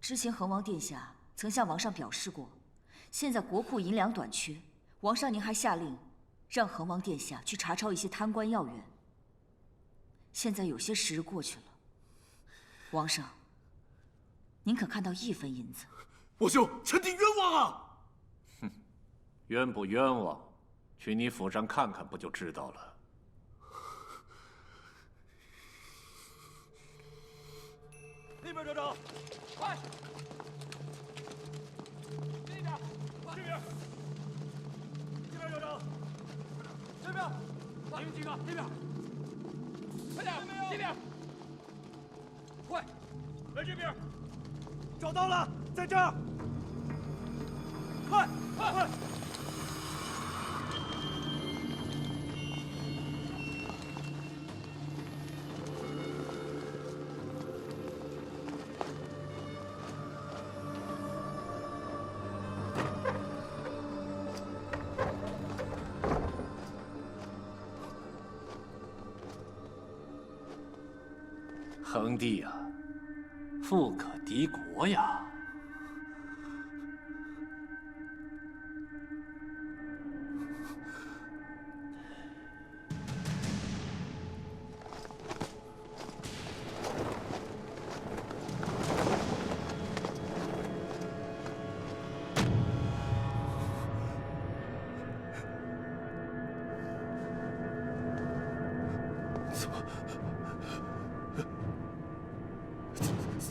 之前恒王殿下曾向王上表示过，现在国库银两短缺，王上您还下令让恒王殿下去查抄一些贪官要员。现在有些时日过去了，王上，您可看到1分银子？王兄，臣弟冤枉啊！哼，冤不冤枉，去你府上看看不就知道了。那边找找，快！这边，这边，这边找找，这边，你们几个这边，快点，这边，快，来这边，找到了，在这儿，快，快！恒帝呀，富可敌国呀！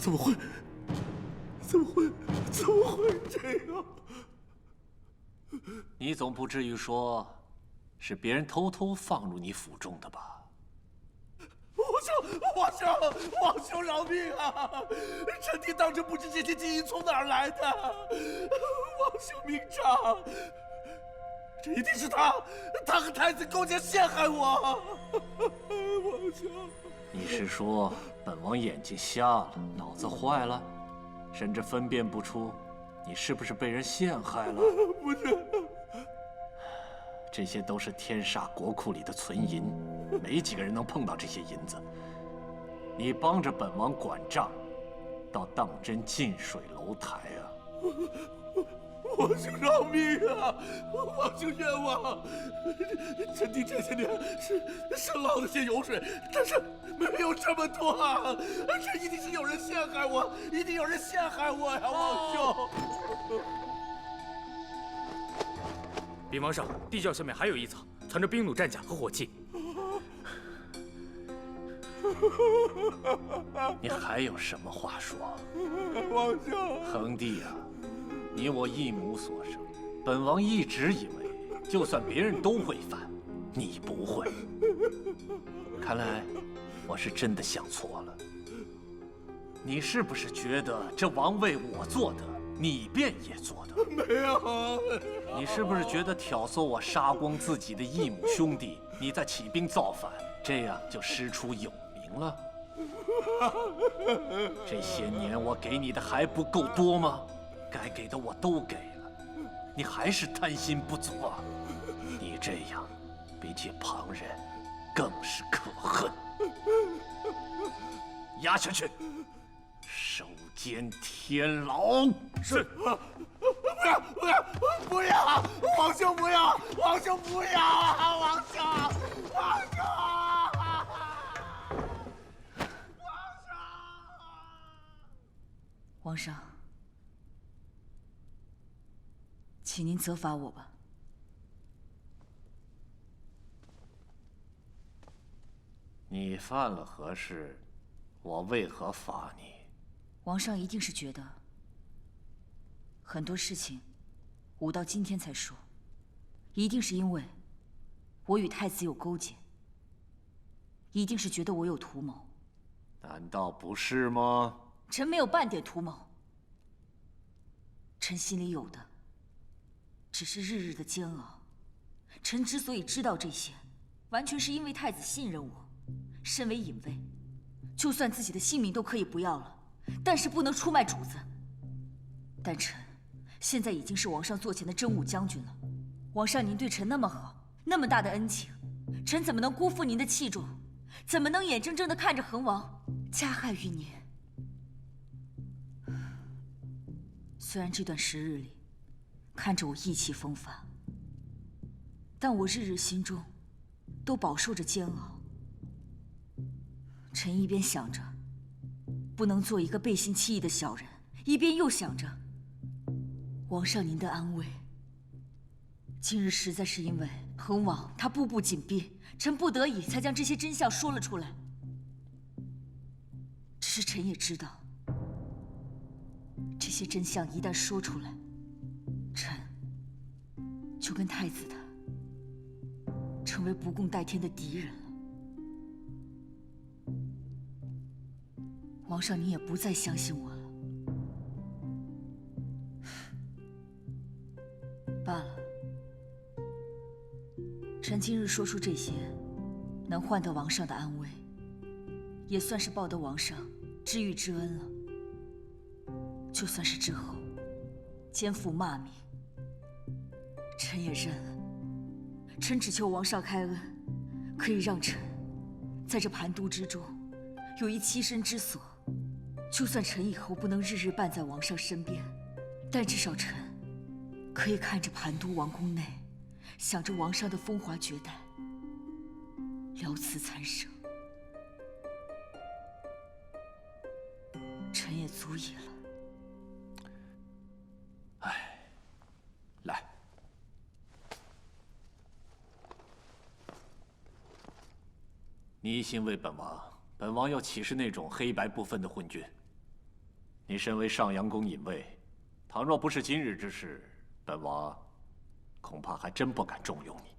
怎么会这样？你总不至于说，是别人偷偷放入你府中的吧？王兄饶命啊！臣弟当真不知这些金银从哪儿来的。王兄明察，这一定是他和太子勾结陷害我。王兄，你是说本王眼睛瞎了，脑子坏了，甚至分辨不出你是不是被人陷害了？不是，这些都是天煞国库里的存银，没几个人能碰到这些银子。你帮着本王管账，倒当真近水楼台啊！王兄饶命啊！王兄冤枉！臣弟这些年是捞了些油水，但是没有这么多啊！这一定是有人陷害我，一定有人陷害我呀！王兄，禀王上，地窖下面还有一层，藏着兵弩战甲和火器。你还有什么话说？王兄，恒帝啊，你我一母所生，本王一直以为，就算别人都会犯，你不会。看来我是真的想错了。你是不是觉得这王位我做的，你便也做的？没有。你是不是觉得挑唆我杀光自己的异母兄弟，你再起兵造反，这样就师出有名了？这些年我给你的还不够多吗？该给的我都给了，你还是贪心不足啊！你这样，比起旁人，更是可恨。押下去，手监天牢。是。不要！王兄不要！王兄不要啊！王兄！王上，请您责罚我吧。你犯了何事？我为何罚你？王上一定是觉得很多事情吾到今天才说，一定是因为我与太子有勾结，一定是觉得我有图谋。难道不是吗？臣没有半点图谋，臣心里有的只是日日的煎熬。臣之所以知道这些，完全是因为太子信任我。身为隐卫，就算自己的性命都可以不要了，但是不能出卖主子。但臣现在已经是王上座前的真武将军了，王上您对臣那么好，那么大的恩情，臣怎么能辜负您的器重？怎么能眼睁睁地看着恒王加害于您？虽然这段时日里，看着我意气风发，但我日日心中都饱受着煎熬。臣一边想着不能做一个背信弃义的小人，一边又想着王上您的安危。今日实在是因为恒王他步步紧逼，臣不得已才将这些真相说了出来。只是臣也知道，这些真相一旦说出来，臣就跟太子他成为不共戴天的敌人了。王上您也不再相信我了。罢了，臣今日说出这些，能换得王上的安危，也算是报得王上知遇之恩了。就算是之后肩负骂名，臣也认了。臣只求王上开恩，可以让臣在这盘都之中有一栖身之所。就算臣以后不能日日伴在王上身边，但至少臣可以看着盘都王宫内，想着王上的风华绝代，聊此残生，臣也足矣了。来，你欣慰本王，本王又岂是那种黑白不分的昏君？你身为上阳宫隐卫，倘若不是今日之事，本王恐怕还真不敢重用你。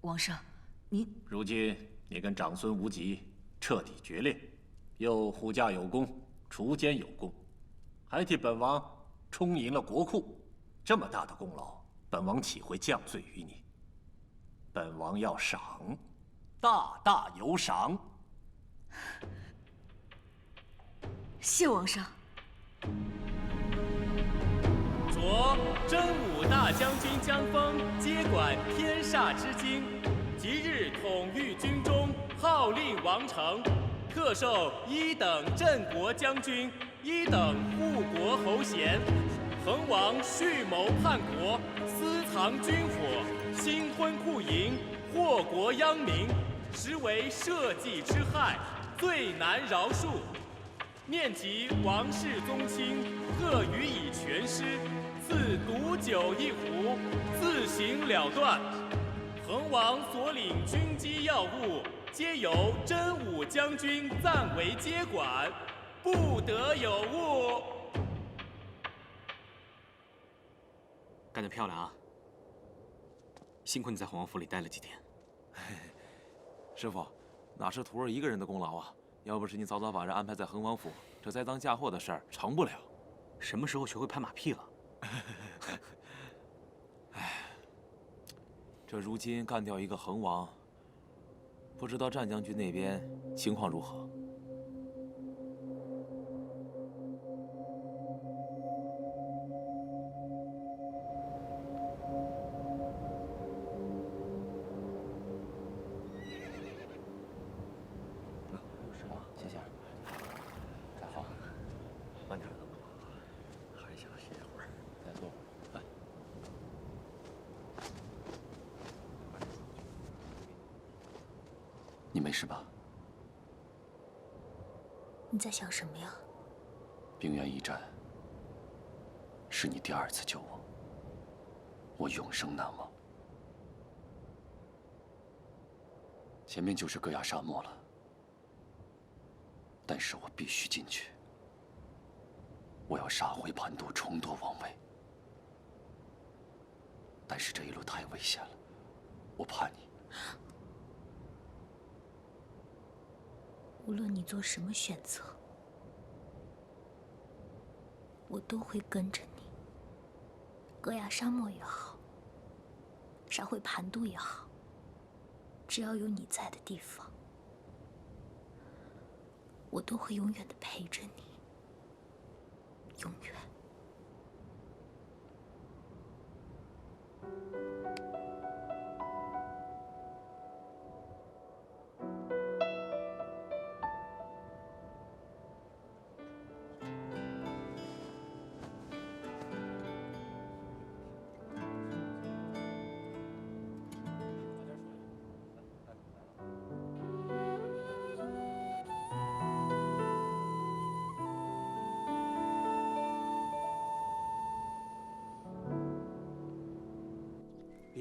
王上，您如今你跟长孙无极彻底决裂，又护驾有功，锄奸有功，还替本王充盈了国库，这么大的功劳，本王岂会降罪于你？本王要赏，大大有赏。谢王上。着真武大将军江峰接管天煞之京，即日统御军中，号令王城，特授1等镇国将军、1等护国侯衔。恒王蓄谋叛国，私藏军火，新婚酷淫，祸国殃民，实为社稷之害，最难饶恕。念及王室宗亲，特予以全尸，赐毒酒1壶，自行了断。恒王所领军机要务，皆由真武将军暂为接管，不得有误。干得漂亮啊！辛苦你在恒王府里待了几天。师傅，哪是徒儿一个人的功劳啊？要不是你早早把人安排在恒王府，这栽赃嫁祸的事儿成不了。什么时候学会拍马屁了？哎，这如今干掉一个恒王，不知道战将军那边情况如何？谢谢。站好，慢点。还想歇会儿，再坐。来。你没事吧？你在想什么呀？冰原一战是你第2次救我，我永生难忘。前面就是戈雅沙漠了，但是我必须进去。我要杀回盘都，重夺王位。但是这一路太危险了，我怕你。无论你做什么选择，我都会跟着你。戈雅沙漠也好，杀回盘都也好，只要有你在的地方，我都会永远的陪着你，永远。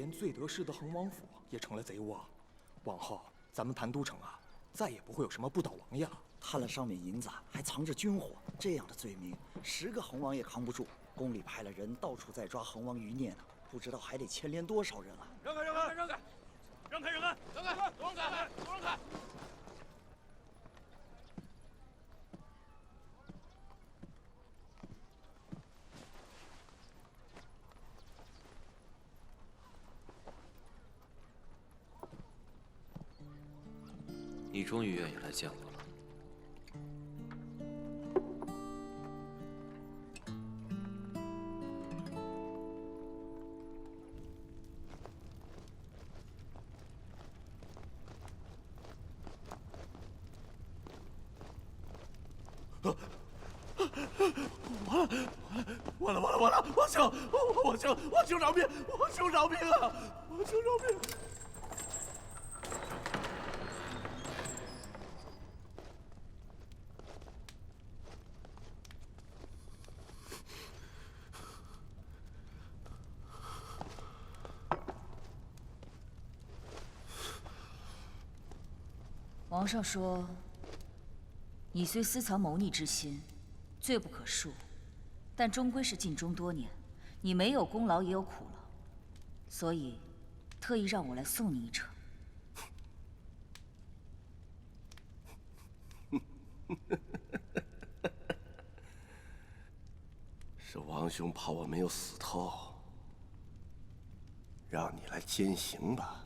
连最得势的恒王府也成了贼窝，往后咱们盘都城啊，再也不会有什么不倒王爷了。贪了上面银子，还藏着军火，这样的罪名，10个恒王也扛不住。宫里派了人到处在抓恒王余孽呢，不知道还得牵连多少人啊！让开，让开，让开！让开，让开，让开，都让开，都让开！你终于愿意来见我了。完了！王兄饶命！王兄饶命啊！王兄饶命！皇上说，你虽私藏谋逆之心，罪不可恕，但终归是尽忠多年，你没有功劳也有苦劳，所以特意让我来送你一程。是王兄怕我没有死透，让你来监刑吧。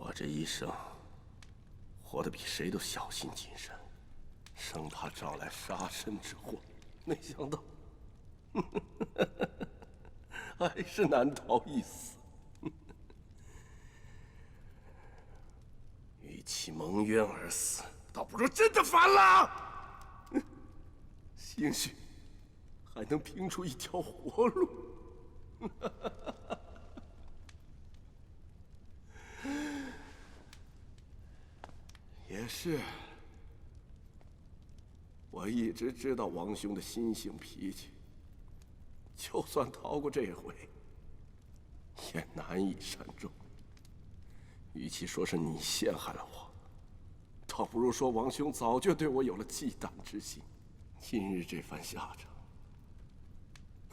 我这一生活得比谁都小心谨慎，生怕招来杀身之祸，没想到还是难逃一死。与其蒙冤而死，倒不如真的反了。兴许还能拼出一条活路。也是，我一直知道王兄的心性脾气，就算逃过这回，也难以善终。与其说是你陷害了我，倒不如说王兄早就对我有了忌惮之心。今日这番下场，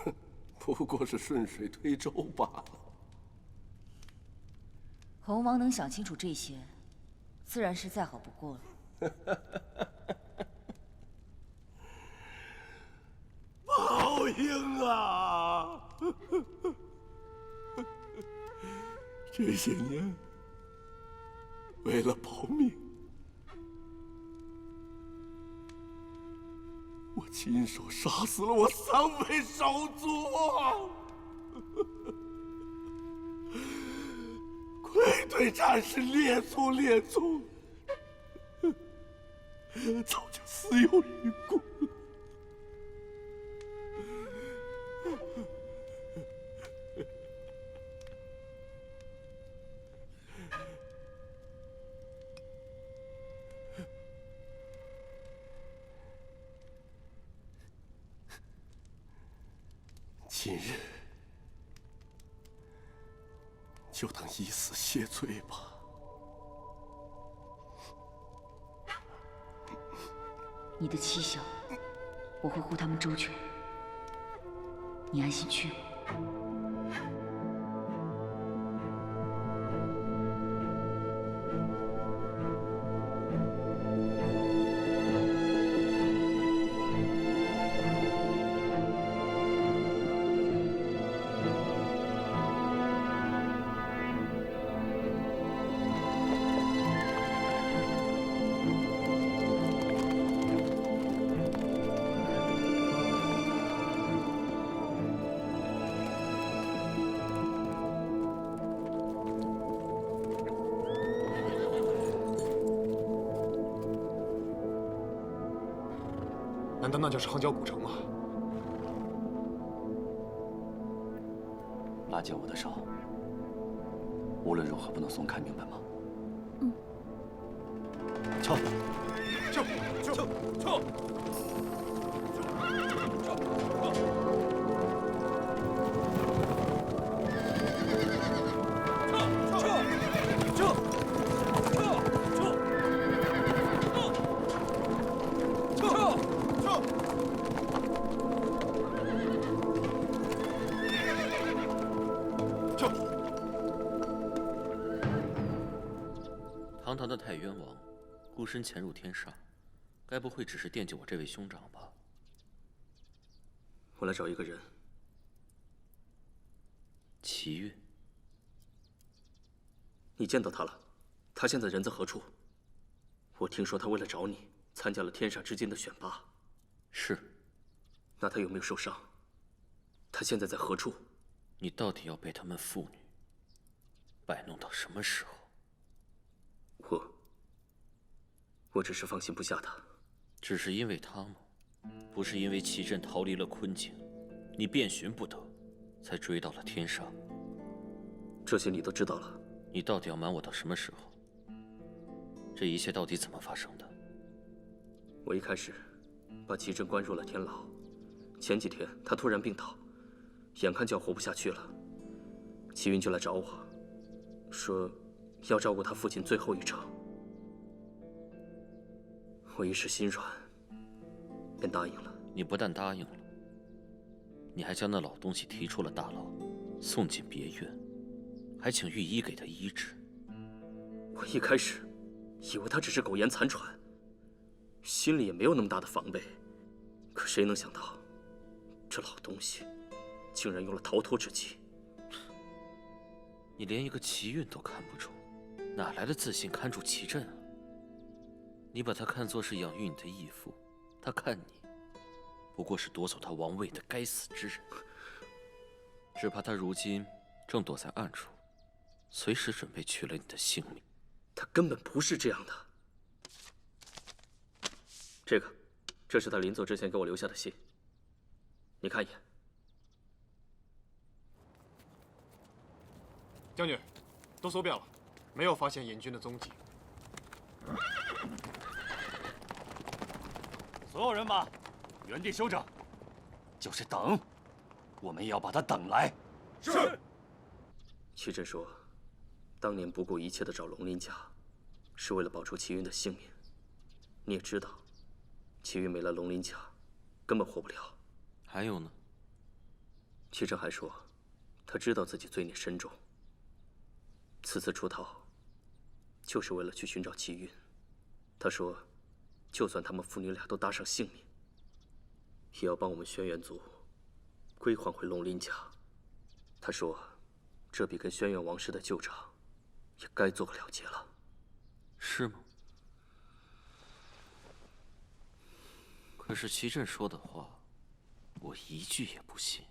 哼，不过是顺水推舟罢了。洪王能想清楚这些，自然是再好不过了。报应啊！这些年，为了保命，我亲手杀死了我3位手足啊！愧对战士列祖列宗，早就死有余辜了。今日就当以死谢罪吧。你的妻小，我会护他们周全，你安心去吧。难道那就是夯郊古城吗？拉紧我的手，无论如何不能松开，明白吗？嗯。撤！撤！堂堂的太渊王，孤身潜入天煞，该不会只是惦记我这位兄长吧？我来找一个人。齐韵，你见到他了？他现在人在何处？我听说他为了找你，参加了天煞之间的选拔。是。那他有没有受伤？他现在在何处？你到底要被他们父女摆弄到什么时候？我只是放心不下他。只是因为他吗？不是因为齐震逃离了困境，你遍寻不得，才追到了天煞。这些你都知道了。你到底要瞒我到什么时候？这一切到底怎么发生的？我一开始把齐震关入了天牢，前几天他突然病倒，眼看就要活不下去了。齐云就来找我，说要照顾他父亲最后一程。我一时心软，便答应了。你不但答应了，你还将那老东西提出了大牢，送进别院，还请御医给他医治。我一开始以为他只是苟延残喘，心里也没有那么大的防备。可谁能想到，这老东西竟然用了逃脱之计。你连一个齐韵都看不住，哪来的自信看住齐震啊？你把他看作是养育你的义父，他看你不过是夺走他王位的该死之人。只怕他如今正躲在暗处，随时准备取了你的性命。他根本不是这样的。这是他临走之前给我留下的信，你看一眼。将军，都搜遍了，没有发现隐军的踪迹。所有人马，原地休整，就是等，我们也要把他等来。是。齐震说，当年不顾一切的找龙鳞甲，是为了保住齐云的性命。你也知道，齐云没了龙鳞甲，根本活不了。还有呢？齐震还说，他知道自己罪孽深重，此次出逃，就是为了去寻找齐云。他说，就算他们父女俩都搭上性命，也要帮我们轩辕族归还回龙鳞甲。他说，这比跟轩辕王室的旧账也该做个了结了。是吗？可是齐震说的话，我一句也不信。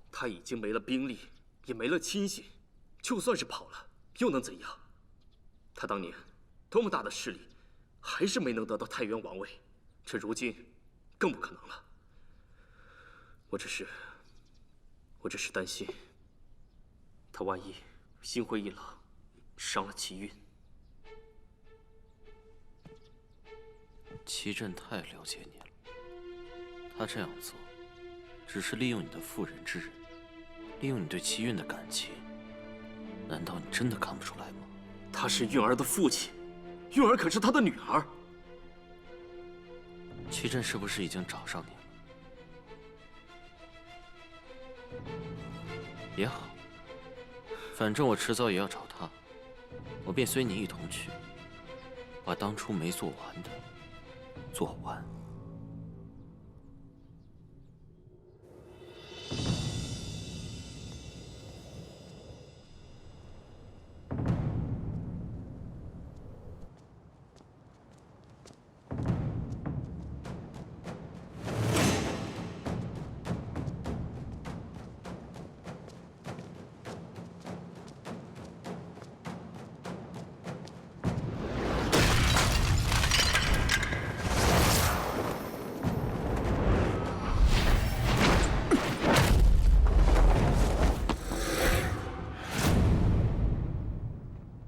他已经没了兵力，也没了亲信，就算是跑了，又能怎样？他当年多么大的势力，还是没能得到太原王位，这如今更不可能了。我只是担心，他万一心灰意冷，伤了齐韵。齐震太了解你了，他这样做，只是利用你的妇人之仁，利用你对齐韵的感情。难道你真的看不出来吗？他是韵儿的父亲，韵儿可是他的女儿。齐震是不是已经找上你了？也好，反正我迟早也要找他，我便随你一同去，把当初没做完的做完。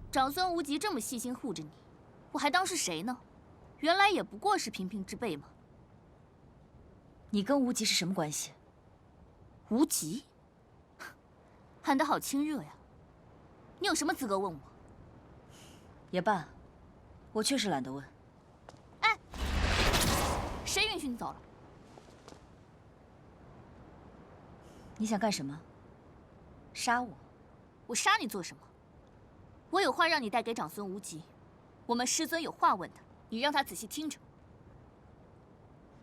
长孙无极这么细心护着你，我还当是谁呢？原来也不过是平平之辈嘛。你跟无极是什么关系？无极，喊得好亲热呀！你有什么资格问我？也罢，我确实懒得问。哎，谁允许你走了？你想干什么？杀我？我杀你做什么？我有话让你带给长孙无极，我们师尊有话问他，你让他仔细听着。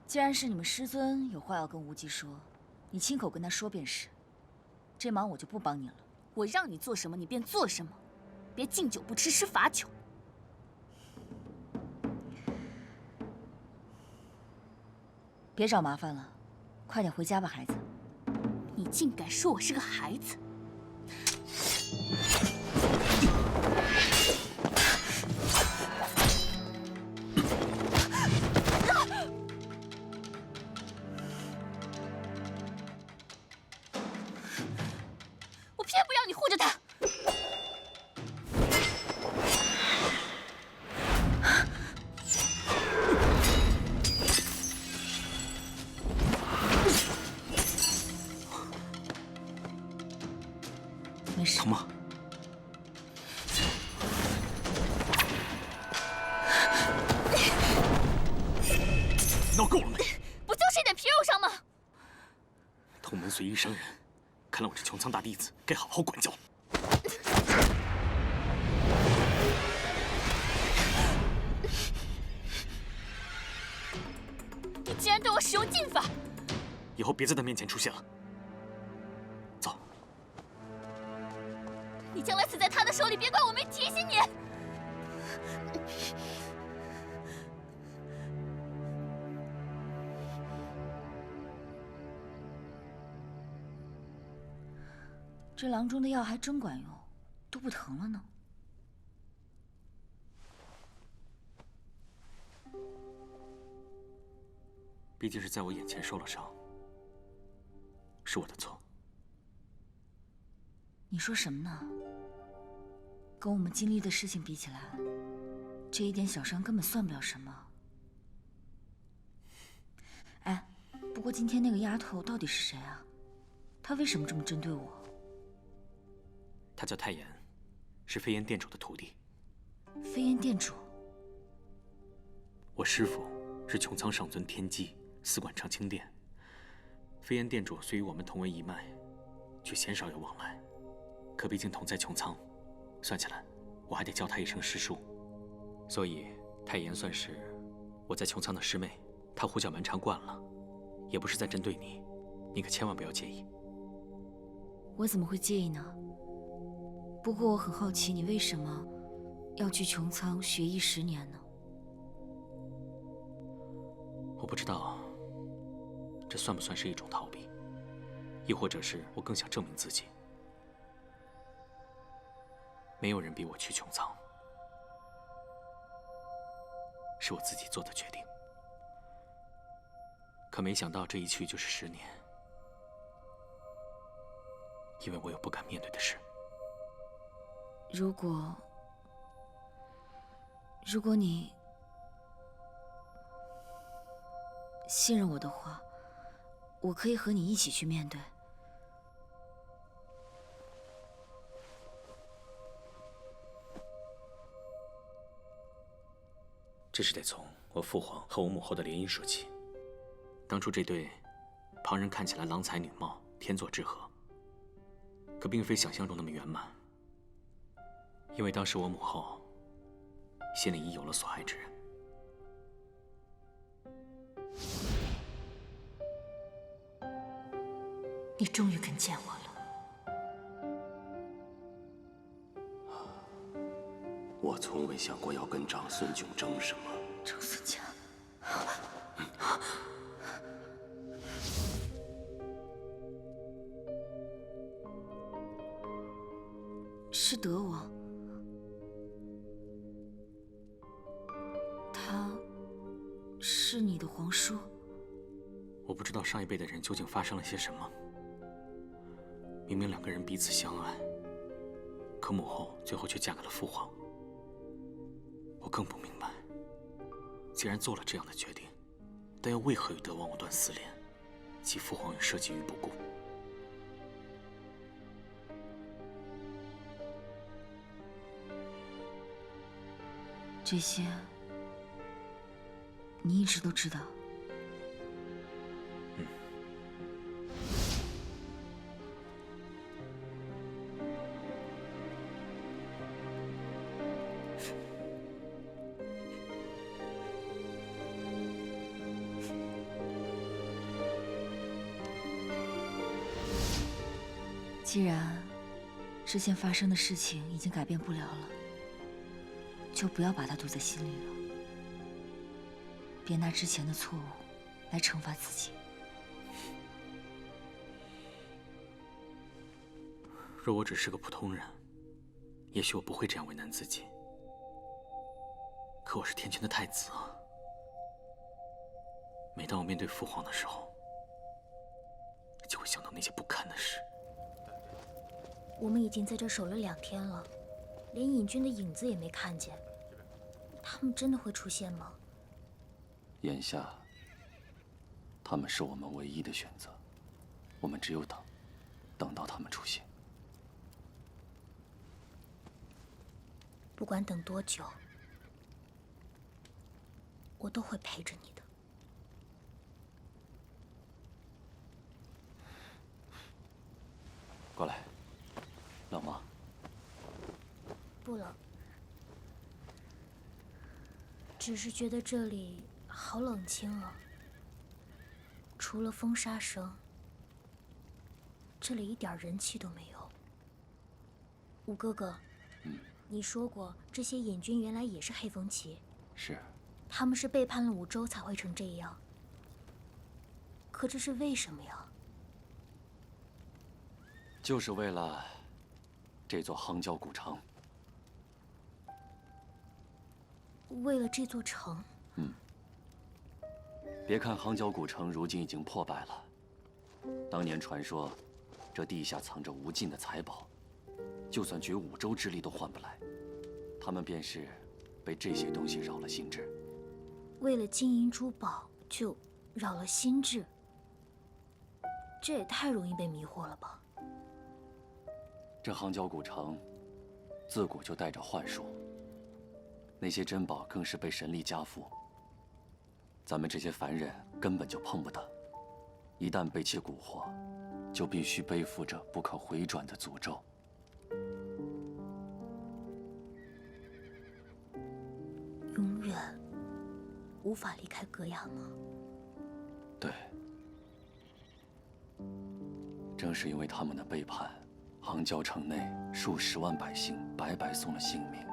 既然是你们师尊有话要跟无极说，你亲口跟他说便是。这忙我就不帮你了。我让你做什么，你便做什么，别敬酒不吃吃罚酒。别找麻烦了，快点回家吧，孩子。你竟敢说我是个孩子！我偏不让你护着他！没事。疼吗？闹够了没？不就是一点皮肉伤吗？同门随意伤人，看来我这穹苍大弟子该好好管教。你竟然对我使用禁法！以后别在他面前出现了。走。你将来死在他的手里，别怪我没提醒你。这郎中的药还真管用，都不疼了呢。毕竟是在我眼前受了伤，是我的错。你说什么呢？跟我们经历的事情比起来，这一点小伤根本算不了什么。哎，不过今天那个丫头到底是谁啊？她为什么这么针对我？他叫太炎，是飞檐店主的徒弟。飞檐店主？我师父是穹苍上尊天机，司管长青殿。飞檐店主虽与我们同为一脉，却鲜少有往来。可毕竟同在穹苍，算起来我还得叫他一声师叔。所以太炎算是我在穹苍的师妹。他胡搅蛮缠惯了，也不是在针对你，你可千万不要介意。我怎么会介意呢？不过我很好奇，你为什么要去穹苍学艺10年呢？我不知道，这算不算是一种逃避，亦或者是我更想证明自己。没有人逼我去穹苍，是我自己做的决定。可没想到这一去就是10年，因为我有不敢面对的事。如果你信任我的话，我可以和你一起去面对。这是得从我父皇和我母后的联姻说起。当初这对旁人看起来郎才女貌、天作之合，可并非想象中那么圆满。因为当时我母后心里已有了所爱之人。你终于肯见我了。我从未想过要跟长孙炯争什么。长孙家，是德王。他是你的皇叔。我不知道上一辈的人究竟发生了些什么。明明2个人彼此相爱，可母后最后却嫁给了父皇。我更不明白，既然做了这样的决定，但又为何与德王藕断丝连，其父皇又涉及于不顾？这些你一直都知道。既然之前发生的事情已经改变不了了，就不要把它堵在心里了。别拿之前的错误来惩罚自己。若我只是个普通人，也许我不会这样为难自己。可我是天权的太子啊！每当我面对父皇的时候，就会想到那些不堪的事。我们已经在这守了2天了，连隐军的影子也没看见。他们真的会出现吗？眼下，他们是我们唯一的选择，我们只有等，等到他们出现。不管等多久，我都会陪着你的。过来，冷吗？不冷，只是觉得这里好冷清啊。除了风沙声，这里一点人气都没有。五哥哥，你说过这些隐军原来也是黑风旗。是。他们是背叛了五州才会成这样。可这是为什么呀？就是为了这座夯郊古城。为了这座城？别看夯郊古城如今已经破败了，当年传说这地下藏着无尽的财宝，就算绝五州之力都换不来。他们便是被这些东西扰了心智。为了金银珠宝就扰了心智，这也太容易被迷惑了吧？这夯郊古城自古就带着幻术，那些珍宝更是被神力加附，咱们这些凡人根本就碰不得。一旦被其蛊惑，就必须背负着不可回转的诅咒。永远无法离开戈雅吗？对，正是因为他们的背叛，夯郊城内数10万百姓白白送了性命。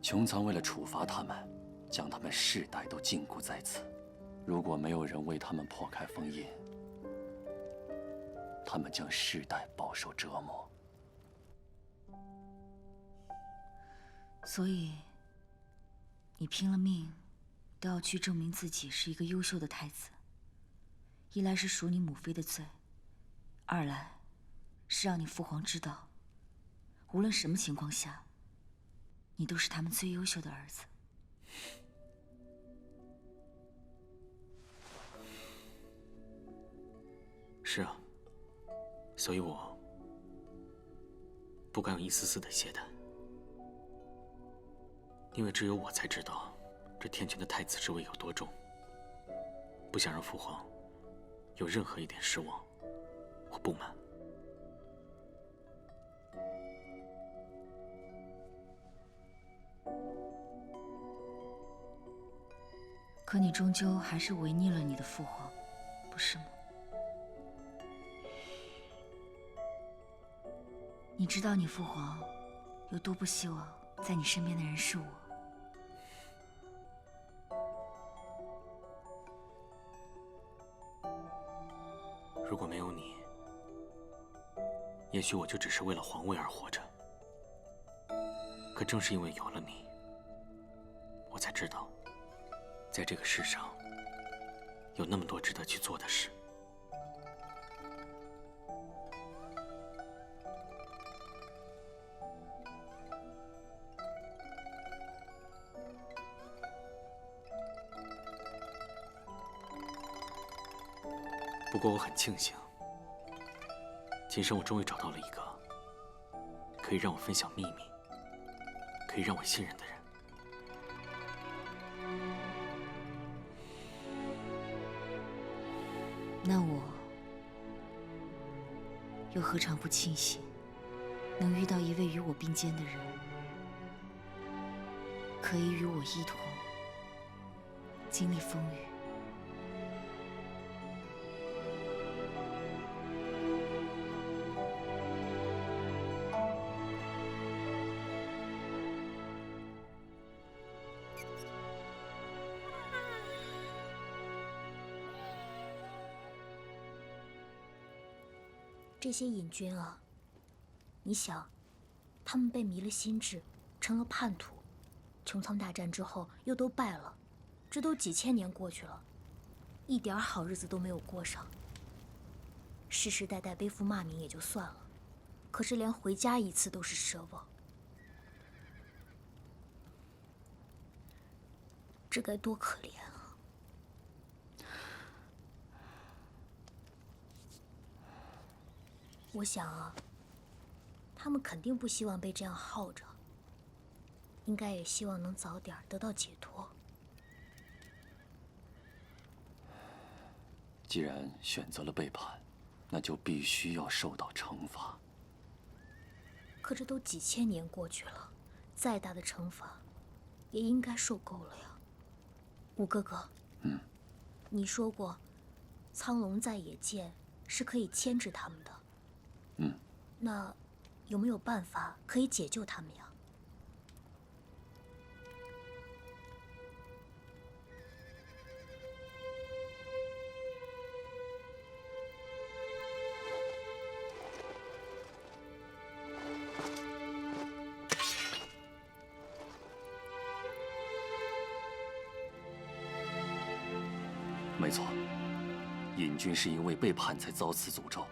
穹苍为了处罚他们，将他们世代都禁锢在此。如果没有人为他们破开封印，他们将世代饱受折磨。所以，你拼了命都要去证明自己是一个优秀的太子。一来是赎你母妃的罪，二来是让你父皇知道，无论什么情况下，你都是他们最优秀的儿子。是啊，所以我不敢有一丝丝的懈怠，因为只有我才知道这天权的太子之位有多重，不想让父皇有任何一点失望或不满。可你终究还是违逆了你的父皇，不是吗？你知道你父皇有多不希望在你身边的人是我。如果没有你，也许我就只是为了皇位而活着。可正是因为有了你，我才知道，在这个世上有那么多值得去做的事。不过我很庆幸，今生我终于找到了一个可以让我分享秘密、可以让我信任的人。那我又何尝不庆幸，能遇到一位与我并肩的人，可以与我一同经历风雨。这些隐军啊，你想，他们被迷了心智，成了叛徒，穹苍大战之后又都败了，这都几千年过去了，一点好日子都没有过上。世世代代背负骂名也就算了，可是连回家一次都是奢望，这该多可怜啊！我想啊，他们肯定不希望被这样耗着，应该也希望能早点得到解脱。既然选择了背叛，那就必须要受到惩罚。可这都几千年过去了，再大的惩罚，也应该受够了呀。五哥哥，你说过，苍龙在野剑是可以牵制他们的。那有没有办法可以解救他们呀？没错，隐军是因为背叛才遭此诅咒。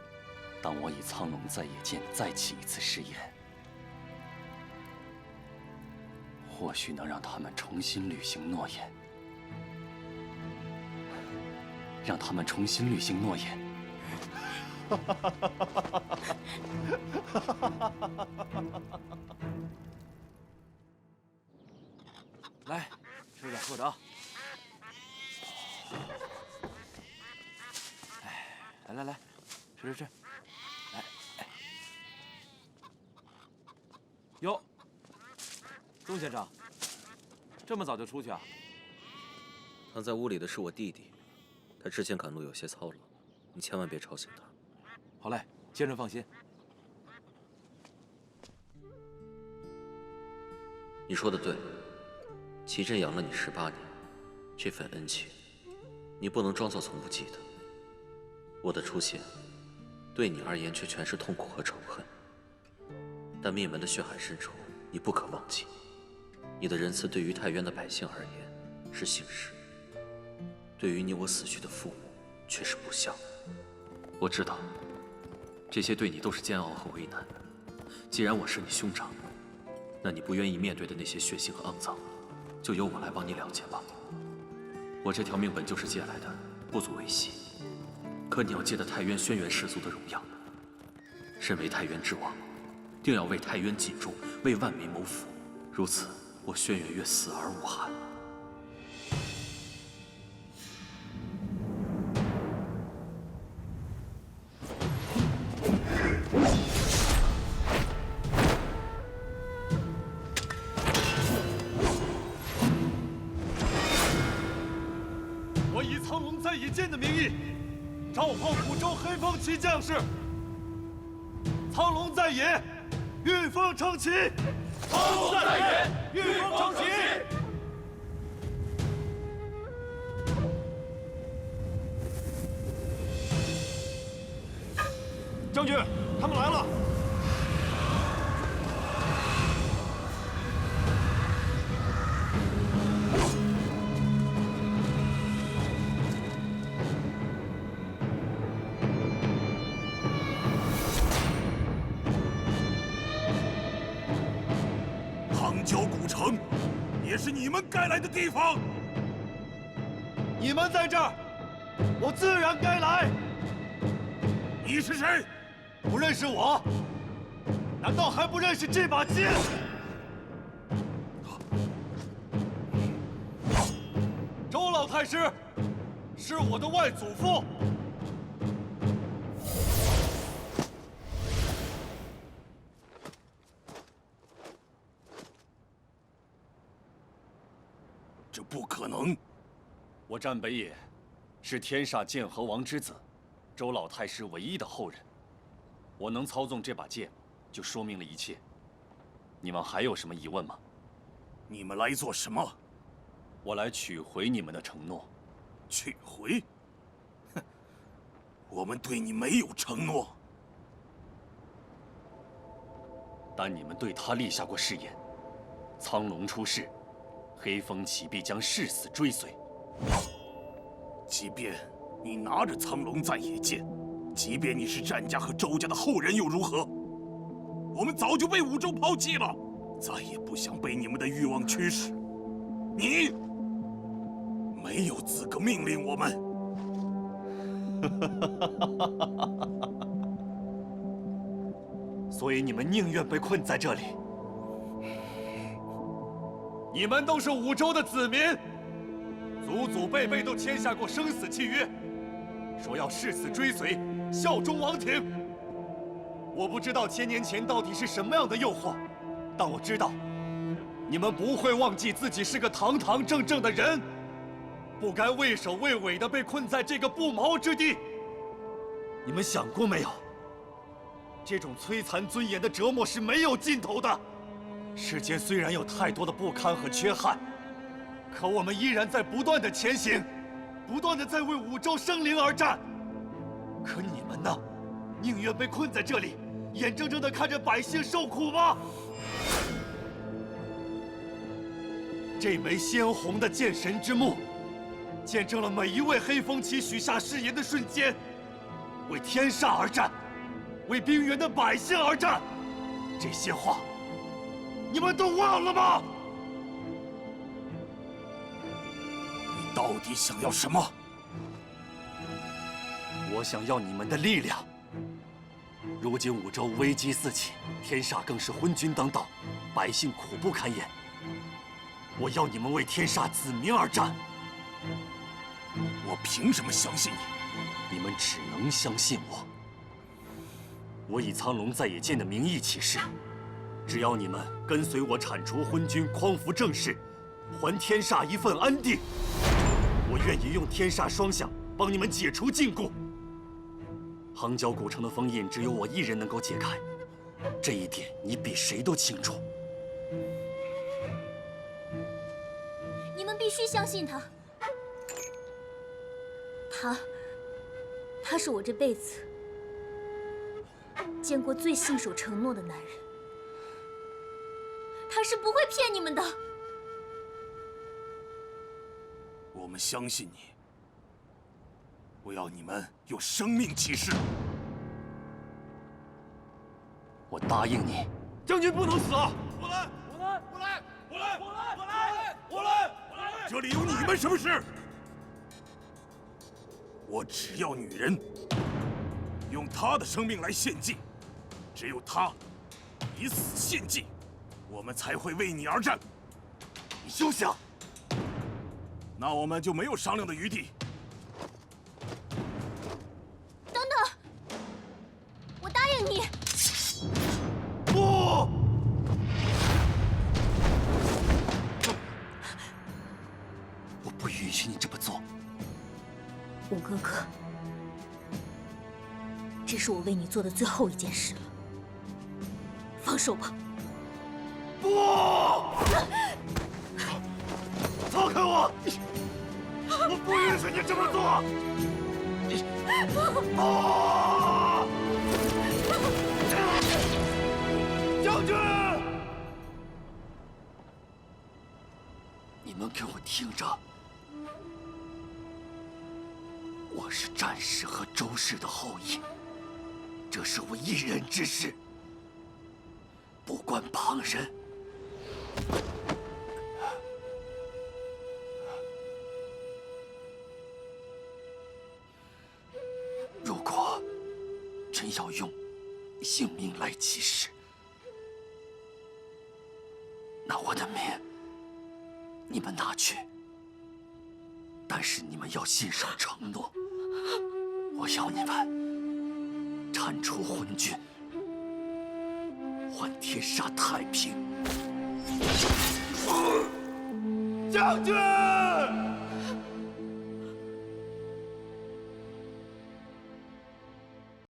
当我以苍龙在野剑再起一次誓言，或许能让他们重新履行诺言。让他们重新履行诺言。来，吃点喝着啊！来来来，吃吃吃！来，哟，钟先生，这么早就出去啊？躺在屋里的是我弟弟，他之前赶路有些操劳，你千万别吵醒他。好嘞，先生放心。你说的对，祁镇养了你18年，这份恩情，你不能装作从不记得。我的出现，对你而言却全是痛苦和仇恨。但灭门的血海深仇，你不可忘记。你的仁慈对于太原的百姓而言是幸事，对于你我死去的父母却是不孝。我知道，这些对你都是煎熬和为难。既然我是你兄长，那你不愿意面对的那些血腥和肮脏，就由我来帮你了结吧。我这条命本就是借来的，不足为惜。可你要借的太原轩辕氏族的荣耀，身为太原之王，定要为太原尽忠，为万民谋福。如此，我轩辕月死而无憾。我以苍龙在野剑的名义，召唤五州黑风旗将士。苍龙在野，御风撑旗。苍龙在野，御风撑旗。将军，他们来了。汤郊古城，也是你们该来的地方。你们在这儿，我自然该来。你是谁？不认识我？难道还不认识这把剑？周老太师，是我的外祖父。这不可能！我战北野，是天煞剑河王之子，周老太师唯一的后人。我能操纵这把剑，就说明了一切。你们还有什么疑问吗？你们来做什么？我来取回你们的承诺。取回？哼！我们对你没有承诺。但你们对他立下过誓言：苍龙出世，黑风起必将誓死追随。即便你拿着苍龙在野剑，即便你是战家和周家的后人又如何？我们早就被五州抛弃了，再也不想被你们的欲望驱使。你没有资格命令我们。所以你们宁愿被困在这里。你们都是五州的子民，祖祖辈辈都签下过生死契约，说要誓死追随，效忠王庭。我不知道千年前到底是什么样的诱惑，但我知道，你们不会忘记自己是个堂堂正正的人，不该畏首畏尾的被困在这个不毛之地。你们想过没有？这种摧残尊严的折磨是没有尽头的。世间虽然有太多的不堪和缺憾，可我们依然在不断的前行，不断的在为五州生灵而战。可你们呢？宁愿被困在这里，眼睁睁的看着百姓受苦吗？这枚鲜红的剑神之木，见证了每一位黑风旗许下誓言的瞬间，为天煞而战，为冰原的百姓而战。这些话，你们都忘了吗？你到底想要什么？我想要你们的力量。如今五州危机四起，天煞更是昏君当道，百姓苦不堪言。我要你们为天煞子民而战。我凭什么相信你？你们只能相信我。我以苍龙在野剑的名义起誓，只要你们跟随我铲除昏君，匡扶正室，还天煞一份安定，我愿意用天煞双响帮你们解除禁锢。杭角古城的封印只有我一人能够解开，这一点你比谁都清楚。你们必须相信他。他是我这辈子见过最信守承诺的男人。他是不会骗你们的。我们相信你。我要你们用生命起誓。我答应你。将军不能死啊！我来！这里有你们什么事？我只要女人，用她的生命来献祭，只有她以死献祭，我们才会为你而战。你休想！那我们就没有商量的余地。等等，我答应你。不！我不允许你这么做。五哥哥，这是我为你做的最后一件事了。放手吧。不！放开我！我不允许你这么做！将军！你们给我听着，我是战氏和周氏的后裔，这是我一人之事，不关旁人。如果真要用性命来起誓，那我的命你们拿去，但是你们要信守承诺。我要你们铲除昏君，还天下太平。将军！